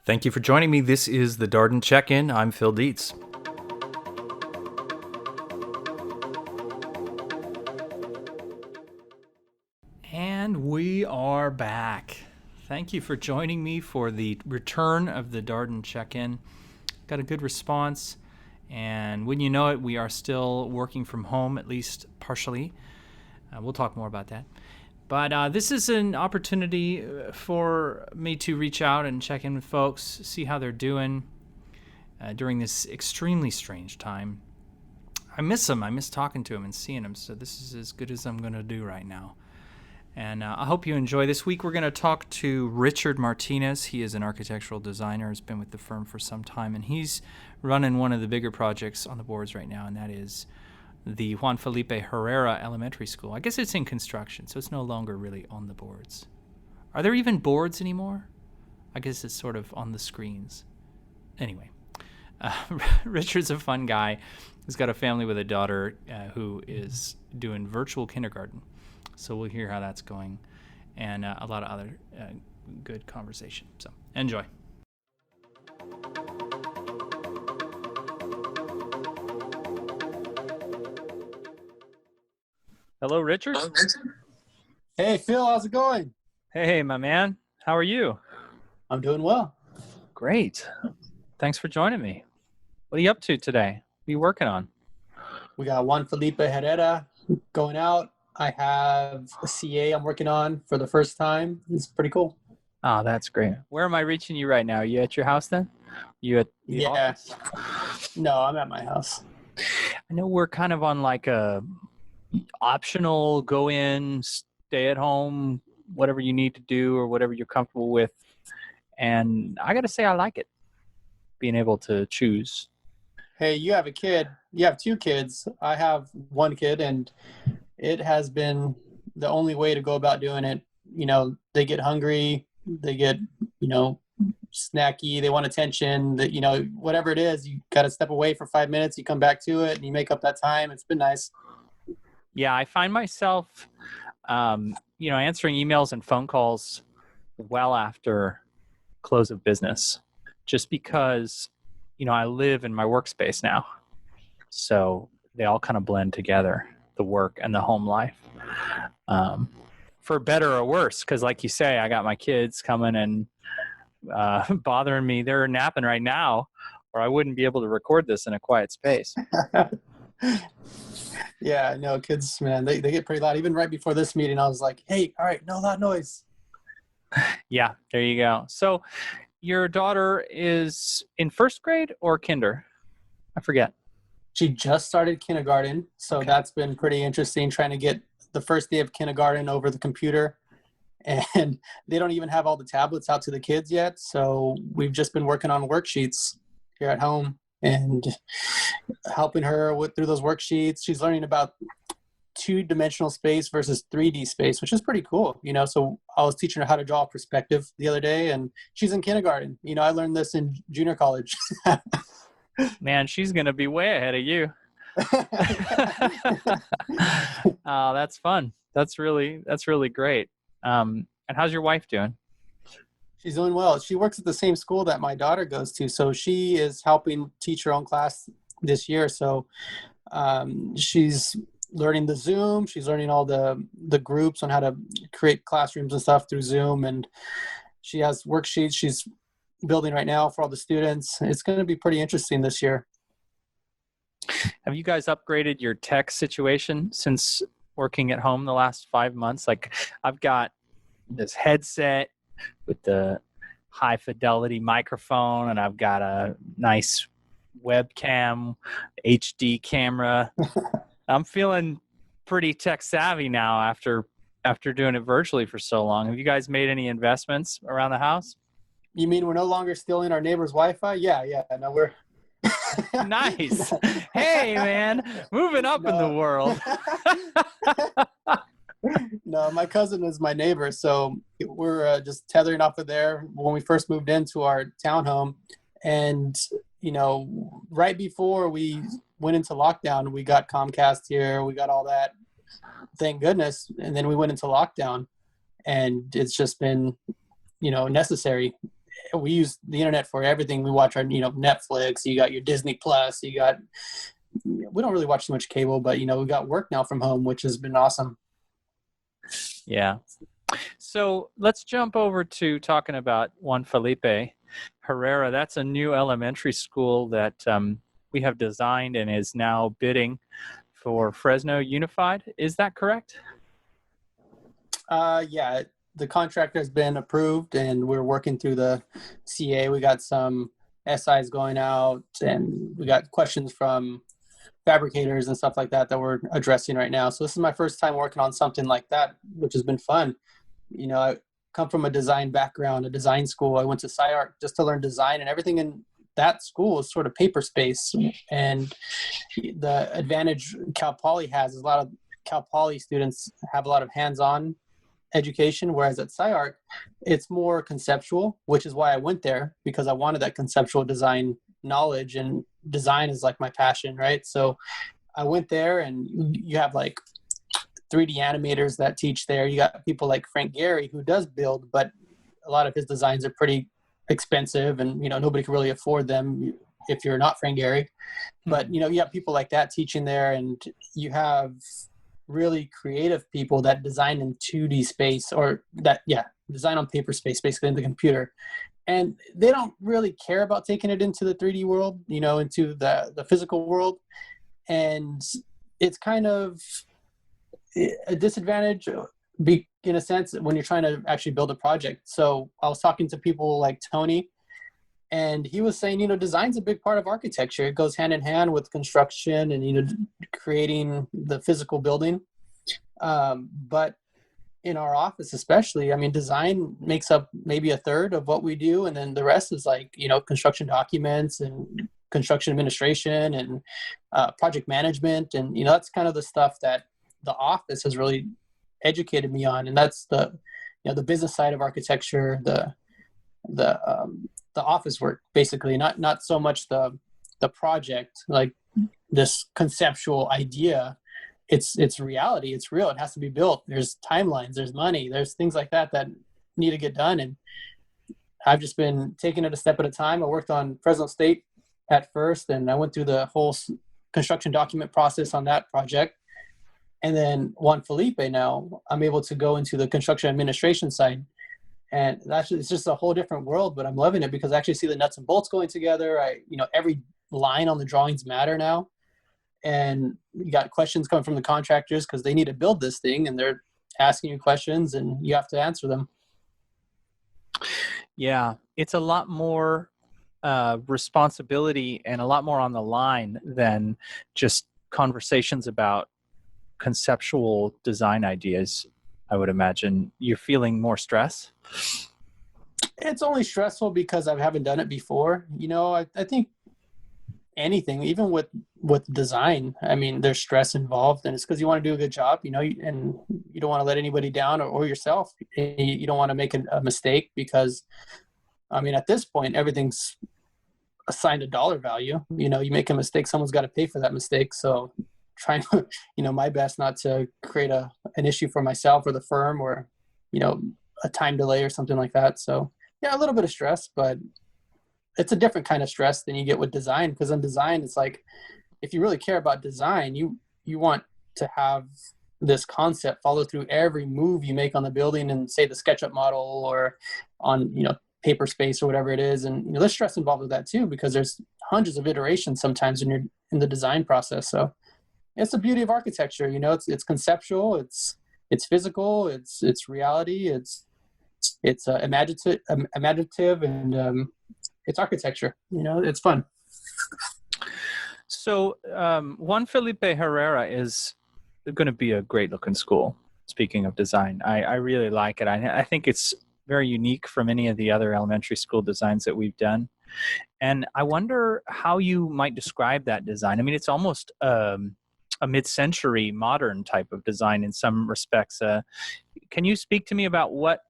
Thank you for joining me. This is the Darden Check-In. I'm Phil Dietz. And we are back. Thank you for joining me for the return of the Darden Check-In. Got a good response, and wouldn't you know it, we are still working from home, at least partially. We'll talk more about that. But this is an opportunity for me to reach out and check in with folks, see how they're doing during this extremely strange time. I miss them. I miss talking to them and seeing them. So this is as good as I'm going to do right now. And I hope you enjoy. This week we're going to talk to Richard Martinez. He is an architectural designer, has been with the firm for some time, and he's running one of the bigger projects on the boards right now, and that is the Juan Felipe Herrera Elementary School. I guess it's in construction, so it's no longer really on the boards. Are there even boards anymore? I guess it's sort of on the screens. Anyway, Richard's a fun guy. He's got a family with a daughter who is doing virtual kindergarten. So we'll hear how that's going and a lot of other good conversation. So enjoy. Hello, Richard. Hey, Phil, how's it going? Hey, my man. How are you? I'm doing well. Great. Thanks for joining me. What are you up to today? What are you working on? We got Juan Felipe Herrera going out. I have a CA I'm working on for the first time. It's pretty cool. Oh, that's great. Where am I reaching you right now? Are you at your house then? You at the office? No, I'm at my house. I know we're kind of on like a optional go in, stay at home, whatever you need to do or whatever you're comfortable with. And I got to say, I like it, being able to choose. Hey, you have a kid. You have two kids. I have one kid, and it has been the only way to go about doing it. You know, they get hungry, they get, snacky, they want attention, that, whatever it is, you got to step away for 5 minutes, you come back to it and you make up that time. It's been nice. Yeah, I find myself, answering emails and phone calls well after close of business, just because, I live in my workspace now. So they all kind of blend together, the work and the home life, for better or worse. Because like you say, I got my kids coming and bothering me. They're napping right now, or I wouldn't be able to record this in a quiet space. Yeah, no, kids, man, they get pretty loud. Even right before this meeting, I was like, hey, all right, no loud noise. Yeah, there you go. So your daughter is in first grade or kinder? I forget. She just started kindergarten, so That's been pretty interesting, trying to get the first day of kindergarten over the computer. And they don't even have all the tablets out to the kids yet, so we've just been working on worksheets here at home and helping her through those worksheets. She's learning about two-dimensional space versus 3D space, which is pretty cool. So I was teaching her how to draw perspective the other day, and she's in kindergarten. I learned this in junior college. Man, she's going to be way ahead of you. Oh, that's fun. That's really great. And how's your wife doing? She's doing well. She works at the same school that my daughter goes to, so she is helping teach her own class this year. So she's learning the Zoom. She's learning all the groups on how to create classrooms and stuff through Zoom, and she has worksheets she's building right now for all the students. It's going to be pretty interesting this year. Have you guys upgraded your tech situation since working at home the last 5 months? Like, I've got this headset with the high fidelity microphone, and I've got a nice webcam, HD camera. I'm feeling pretty tech savvy now after doing it virtually for so long. Have you guys made any investments around the house? You mean we're no longer stealing our neighbor's Wi-Fi? Yeah. No, we're nice. Hey, man, moving up in the world. No, my cousin is my neighbor, so we're just tethering off of there when we first moved into our townhome. And, right before we went into lockdown, we got Comcast here, we got all that, thank goodness. And then we went into lockdown, and it's just been, necessary. we use the internet for everything. We watch our, Netflix, you got your Disney Plus, we don't really watch too much cable, but, we got work now from home, which has been awesome. Yeah. So let's jump over to talking about Juan Felipe Herrera. That's a new elementary school that we have designed and is now bidding for Fresno Unified. Is that correct? Yeah, the contract has been approved and we're working through the CA. We got some SIs going out and we got questions from fabricators and stuff like that we're addressing right now. So this is my first time working on something like that, which has been fun. I come from a design background, a design school. I went to SciArc just to learn design, and everything in that school is sort of paper space. And the advantage Cal Poly has is a lot of Cal Poly students have a lot of hands-on education, whereas at SciArc, it's more conceptual, which is why I went there, because I wanted that conceptual design knowledge, and design is like my passion, right? So I went there, and you have like 3D animators that teach there. You got people like Frank Gehry, who does build, but a lot of his designs are pretty expensive, and nobody can really afford them if you're not Frank Gehry. But you have people like that teaching there, and you have really creative people that design in 2D space, or design on paper space, basically in the computer. And they don't really care about taking it into the 3D world, into the physical world. And it's kind of a disadvantage in a sense when you're trying to actually build a project. So I was talking to people like Tony, and he was saying, design's a big part of architecture. It goes hand in hand with construction and, creating the physical building. But in our office, especially, design makes up maybe a third of what we do. And then the rest is like, construction documents and construction administration and project management. And, that's kind of the stuff that the office has really educated me on. And that's the business side of architecture, the office work, basically, not so much the project, like this conceptual idea. It's reality. It's real. It has to be built. There's timelines, there's money, there's things like that need to get done. And I've just been taking it a step at a time. I worked on Fresno State at first, and I went through the whole construction document process on that project. And then Juan Felipe, now I'm able to go into the construction administration side. And it's just a whole different world, but I'm loving it because I actually see the nuts and bolts going together. Every line on the drawings matter now. And you got questions coming from the contractors because they need to build this thing, and they're asking you questions and you have to answer them. Yeah, it's a lot more responsibility and a lot more on the line than just conversations about conceptual design ideas. I would imagine you're feeling more stress. It's only stressful because I haven't done it before. I think anything, even with design, there's stress involved, and it's because you want to do a good job, and you don't want to let anybody down or yourself. You don't want to make a mistake because, at this point, everything's assigned a dollar value. You make a mistake, someone's got to pay for that mistake. So trying to, my best not to create an issue for myself or the firm, or, a time delay or something like that. So yeah, a little bit of stress, but it's a different kind of stress than you get with design, because in design, it's like, if you really care about design, you want to have this concept follow through every move you make on the building, and say the SketchUp model or on, paper space or whatever it is. And there's stress involved with that too, because there's hundreds of iterations sometimes when you're in the design process. So it's the beauty of architecture. It's conceptual, it's physical, it's reality, it's imaginative, and it's architecture. It's fun. So Juan Felipe Herrera is going to be a great looking school. Speaking of design, I really like it. I think it's very unique from any of the other elementary school designs that we've done. And I wonder how you might describe that design. It's almost a mid-century modern type of design in some respects. Can you speak to me about what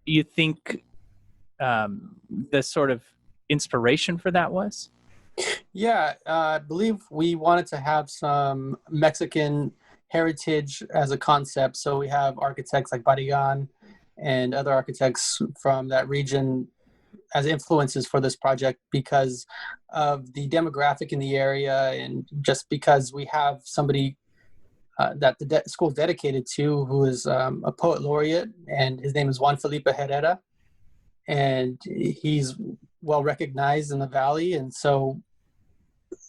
you think the sort of inspiration for that was? Yeah, I believe we wanted to have some Mexican heritage as a concept. So we have architects like Barrigan and other architects from that region as influences for this project because of the demographic in the area, and just because we have somebody that the school's dedicated to, who is a poet laureate, and his name is Juan Felipe Herrera, and he's well recognized in the valley, and so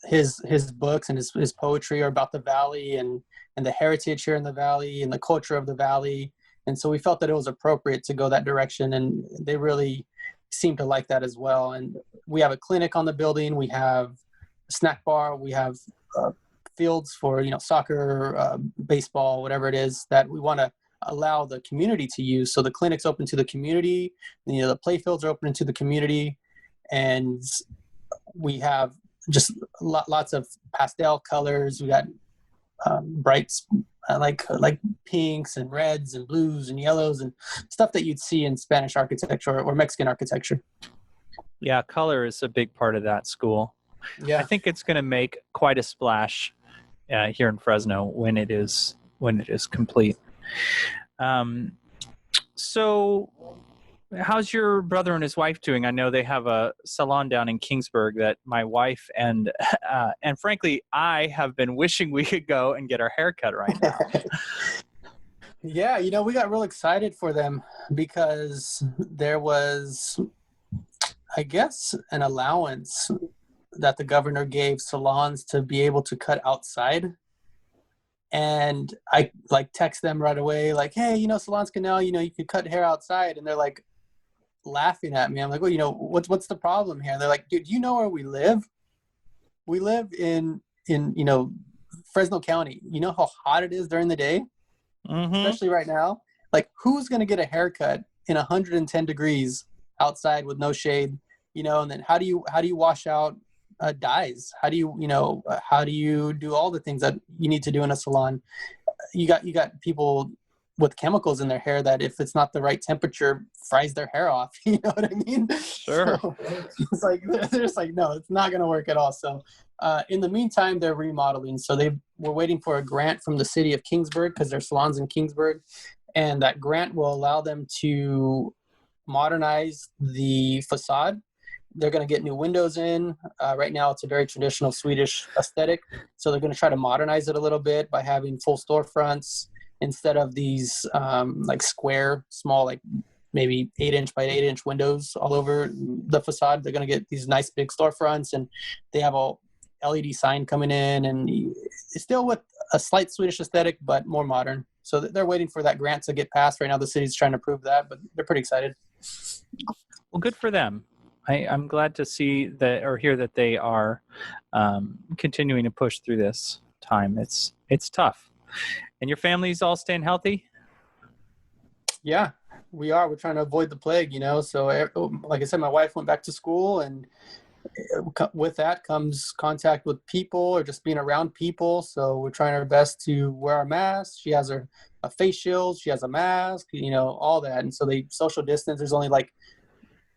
his books and his poetry are about the valley and the heritage here in the valley and the culture of the valley. And so we felt that it was appropriate to go that direction, and they really seem to like that as well. And we have a clinic on the building, we have a snack bar, we have fields for soccer, baseball, whatever it is that we want to allow the community to use. So the clinic's open to the community, the play fields are open to the community, and we have just lots of pastel colors. We got brights like pinks and reds and blues and yellows and stuff that you'd see in Spanish architecture or Mexican architecture. Yeah, color is a big part of that school. Yeah, I think it's going to make quite a splash here in Fresno when it is complete. So how's your brother and his wife doing? I know they have a salon down in Kingsburg that my wife and frankly, I have been wishing we could go and get our hair cut right now. Yeah, we got real excited for them because there was, I guess, an allowance that the governor gave salons to be able to cut outside. And I text them right away, like, hey, salons can now, you could cut hair outside. And they're like laughing at me. I'm like, well, what's the problem here? And they're like, dude, you know where we live? We live in Fresno County. You know how hot it is during the day, especially right now. Like, who's going to get a haircut in 110 degrees outside with no shade? And then how do you wash out dyes? How do you do all the things that you need to do in a salon? You got people with chemicals in their hair that, if it's not the right temperature, fries their hair off. You know what I mean? Sure. So it's like, they're just like, no, it's not going to work at all. So in the meantime, they're remodeling. So we're waiting for a grant from the city of Kingsburg, because their salon's in Kingsburg. And that grant will allow them to modernize the facade. They're going to get new windows in. Right now, it's a very traditional Swedish aesthetic. So they're going to try to modernize it a little bit by having full storefronts instead of these square, small, maybe 8-inch by 8-inch windows all over the facade. They're going to get these nice big storefronts, and they have a LED sign coming in, and it's still with a slight Swedish aesthetic, but more modern. So they're waiting for that grant to get passed. Right now, the city's trying to prove that, but they're pretty excited. Well, good for them. I'm glad to see that, or hear that they are continuing to push through this time. It's tough. And your family's all staying healthy? Yeah, we are. We're trying to avoid the plague, So, like I said, my wife went back to school, and with that comes contact with people or just being around people. So we're trying our best to wear our masks. She has a face shield. She has a mask, all that. And so they social distance. There's only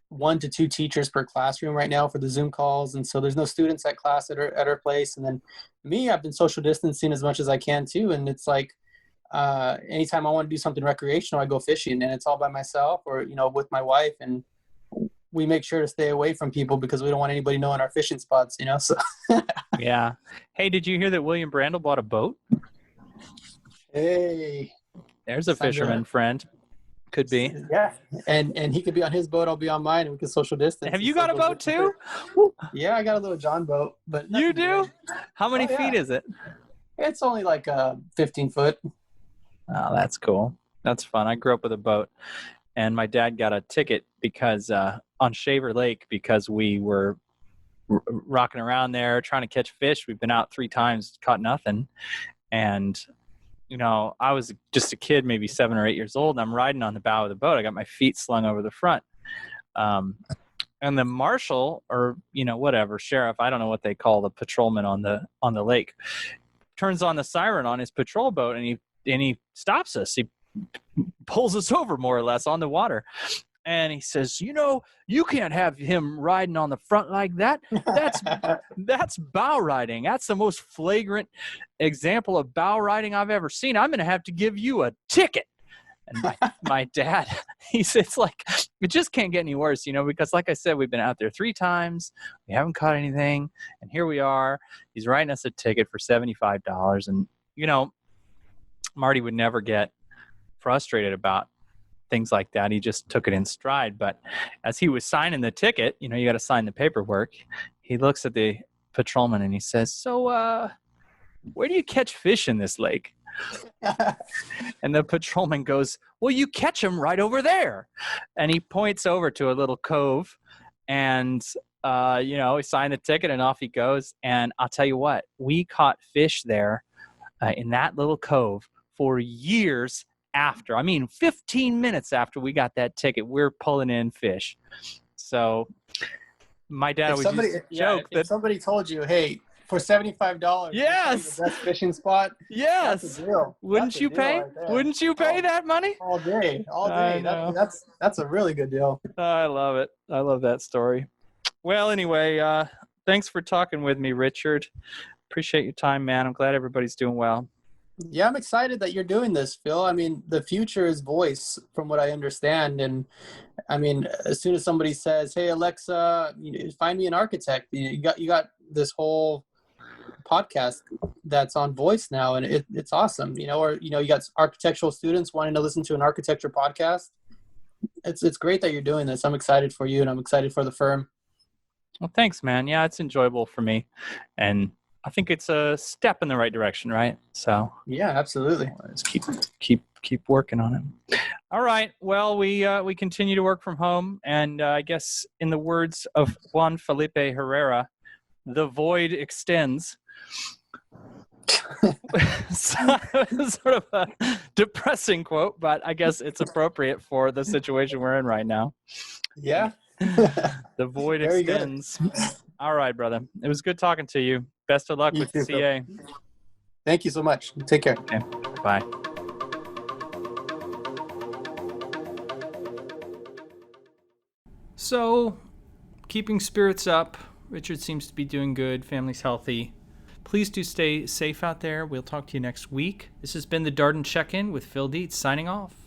1 to 2 teachers per classroom right now for the Zoom calls. And so there's no students at class at her place. And then me, I've been social distancing as much as I can too. And it's anytime I want to do something recreational, I go fishing, and it's all by myself or, with my wife. And we make sure to stay away from people because we don't want anybody knowing our fishing spots, so. Yeah. Hey, did you hear that William Brandel bought a boat? Hey. There's a fisherman friend. Could be. Yeah. And he could be on his boat, I'll be on mine, and we can social distance. Have you got a boat too? Yeah, I got a little John boat. But you do? Big. How many feet is it? It's only 15 foot. Oh, that's cool. That's fun. I grew up with a boat, and my dad got a ticket because on Shaver Lake, because we were rocking around there trying to catch fish. We've been out 3 times, caught nothing. And I was just a kid, maybe 7 or 8 years old, and I'm riding on the bow of the boat. I got my feet slung over the front. And the marshal, or, whatever, sheriff, I don't know what they call the patrolman on the lake, turns on the siren on his patrol boat, and he stops us. He pulls us over more or less on the water. And he says, you can't have him riding on the front like that. That's bow riding. That's the most flagrant example of bow riding I've ever seen. I'm going to have to give you a ticket. And my dad, it's like, it just can't get any worse, because like I said, we've been out there 3 times. We haven't caught anything. And here we are. He's writing us a ticket for $75. And, Marty would never get frustrated about things like that. He just took it in stride. But as he was signing the ticket, you got to sign the paperwork. He looks at the patrolman and he says, "So, where do you catch fish in this lake?" And the patrolman goes, "Well, you catch them right over there." And he points over to a little cove, and he signed the ticket and off he goes. And I'll tell you what, we caught fish there in that little cove for years after. 15 minutes after we got that ticket, we're pulling in fish. So my dad always used to joke that if somebody told you, "Hey, for $75, yes, the best fishing spot," yes, that's a deal. Wouldn't you pay? Right, wouldn't you pay that money? All day. That's a really good deal. I love it. I love that story. Well, anyway, thanks for talking with me, Richard. Appreciate your time, man. I'm glad everybody's doing well. Yeah, I'm excited that you're doing this, Phil. The future is voice, from what I understand. And as soon as somebody says, "Hey, Alexa, find me an architect," you got this whole podcast that's on voice now, and it's awesome. Or you got architectural students wanting to listen to an architecture podcast. It's great that you're doing this. I'm excited for you, and I'm excited for the firm. Well, thanks, man. Yeah, it's enjoyable for me, and I think it's a step in the right direction, right? So yeah, absolutely. Let's keep working on it. All right. Well, we continue to work from home, and I guess in the words of Juan Felipe Herrera, the void extends. So, sort of a depressing quote, but I guess it's appropriate for the situation we're in right now. Yeah. The void extends. Good. All right, brother. It was good talking to you. Best of luck with the CA. Thank you so much. Take care. Okay. Bye. So, keeping spirits up. Richard seems to be doing good. Family's healthy. Please do stay safe out there. We'll talk to you next week. This has been the Darden Check-In with Phil Dietz signing off.